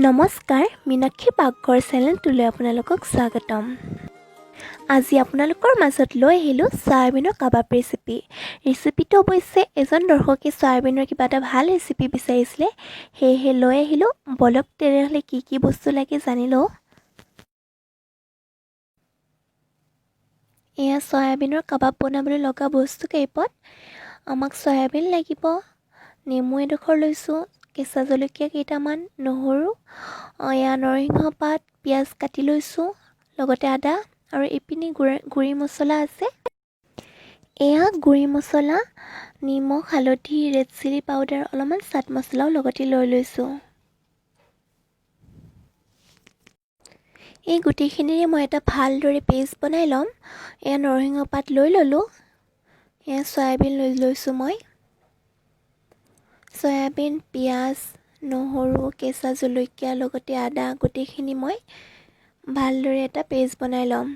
নমস্কাৰ মীনাক্ষী পাকঘৰ চেনেলটোলৈ আপোনালোকক স্বাগতম। আজি আপোনালোকৰ মাজত লৈ আহিলোঁ চয়াবিনৰ কাবাব ৰেচিপিটো অৱশ্যে এজন দৰ্শকে চয়াবিনৰ কিবা এটা ভাল ৰেচিপি বিচাৰিছিলে, সেয়েহে লৈ আহিলোঁ। বলক তেনেহ'লে কি বস্তু লাগে জানি লওঁ। এয়া চয়াবিনৰ কাবাব বনাবলৈ লগা বস্তু কেইপদ। আমাক চয়াবিন লাগিব, নেমু এডোখৰ লৈছোঁ, কেঁচা জলকীয়া কেইটামান, নহৰু, এয়া নৰসিংহ পাত, পিঁয়াজ কাটি লৈছোঁ, লগতে আদা আৰু ইপিনে গুড়ি মছলা আছে। এয়া গুড়ি মছলা, নিমখ, হালধি, ৰেড চিলি পাউডাৰ, অলপমান চাট মছলাও লগতে লৈ লৈছোঁ। এই গোটেইখিনিৰে মই এটা ভালদৰে পেষ্ট বনাই ল'ম। এয়া নৰসিংহ পাত লৈ ল'লোঁ, এয়া চয়াবিন লৈ লৈছোঁ মই। চয়াবিন, পিঁয়াজ, নহৰু, কেঁচা জলকীয়া লগতে আদা গোটেইখিনি মই ভালদৰে এটা পেষ্ট বনাই ল'ম।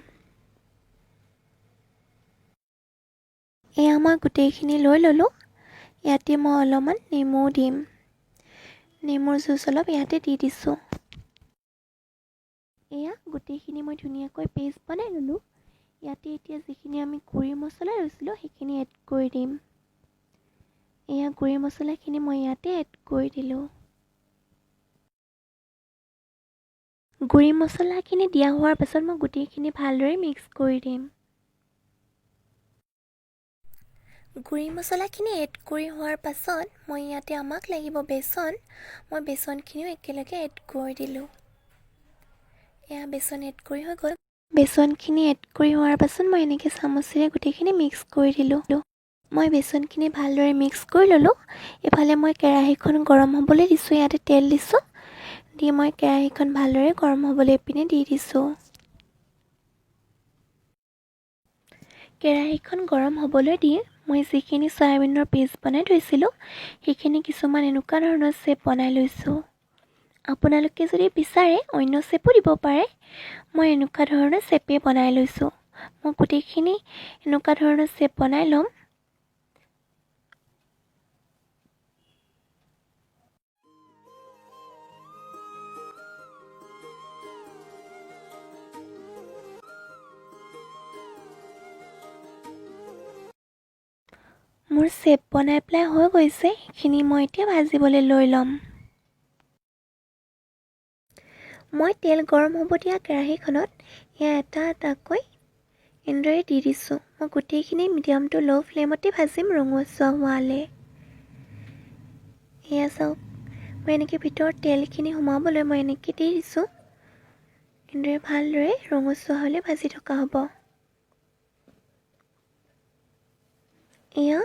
এয়া মই গোটেইখিনি লৈ ল'লোঁ। ইয়াতে মই অলপমান নেমু দিম, নেমুৰ জুচ অলপ ইয়াতে দি দিছোঁ। এয়া গোটেইখিনি মই ধুনীয়াকৈ পেষ্ট বনাই ল'লোঁ। ইয়াতে এতিয়া যিখিনি আমি গুড়ি মছলা লৈছিলোঁ সেইখিনি এড কৰি দিম। এয়া গুড়ি মছলাখিনি মই ইয়াতে এড কৰি দিলোঁ। গুড়ি মছলাখিনি দিয়া হোৱাৰ পাছত মই গোটেইখিনি ভালদৰে মিক্স কৰি দিম। গুড়ি মছলাখিনি এড কৰি হোৱাৰ পাছত মই ইয়াতে আমাক লাগিব বেচন, মই বেচনখিনিও একেলগে এড কৰি দিলোঁ। এয়া বেচন এড কৰি হৈ গ'ল। বেচনখিনি এড কৰি হোৱাৰ পাছত মই এনেকৈ চামুচেৰে গোটেইখিনি মিক্স কৰি দিলোঁ। মই বেচনখিনি ভালদৰে মিক্স কৰি ল'লোঁ। এফালে মই কেৰাহীখন গৰম হ'বলৈ দিছোঁ, ইয়াতে তেল দিছোঁ, দি মই কেৰাহীখন ভালদৰে গৰম হ'বলৈ পিনে দি দিছোঁ। কেৰাহীখন গৰম হ'বলৈ দি মই যিখিনি চয়াবিনৰ পেষ্ট বনাই থৈছিলোঁ সেইখিনি কিছুমান এনেকুৱা ধৰণৰ শ্বেপ বনাই লৈছোঁ। আপোনালোকে যদি বিচাৰে অন্য শ্বেপো দিব পাৰে। মই এনেকুৱা ধৰণৰ শ্বেপেই বনাই লৈছোঁ। মই গোটেইখিনি এনেকুৱা ধৰণৰ শ্বেপ বনাই ল'ম। মোৰ শ্বেপ বনাই পেলাই হৈ গৈছে, সেইখিনি মই এতিয়া ভাজিবলৈ লৈ ল'ম। মই তেল গৰম হ'ব দিয়া কেৰাহীখনত এয়া এটা এটাকৈ এনেদৰে দি দিছোঁ। মই গোটেইখিনি মিডিয়াম টু ল' ফ্লেমতে ভাজিম ৰঙচুৱা হোৱালৈ। এয়া চাওক, মই এনেকৈ ভিতৰত তেলখিনি সোমাবলৈ মই এনেকৈ দি দিছোঁ। এনেদৰে ভালদৰে ৰঙচুৱা হ'লে ভাজি থকা হ'ব। এয়া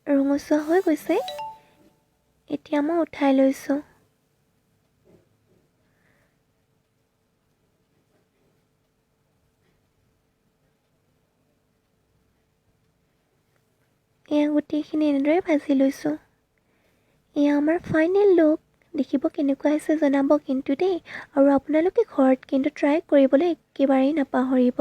ৰঙচুৱা হৈ গৈছে, এতিয়া মই উঠাই লৈছোঁ। এয়া গোটেইখিনি এনেদৰে ভাজি লৈছোঁ। এয়া আমাৰ ফাইনেল লুক। দেখিব কেনেকুৱা হৈছে জনাব কিন্তু দেই, আৰু আপোনালোকে ঘৰত কিন্তু ট্ৰাই কৰিবলৈ একেবাৰেই নাপাহৰিব।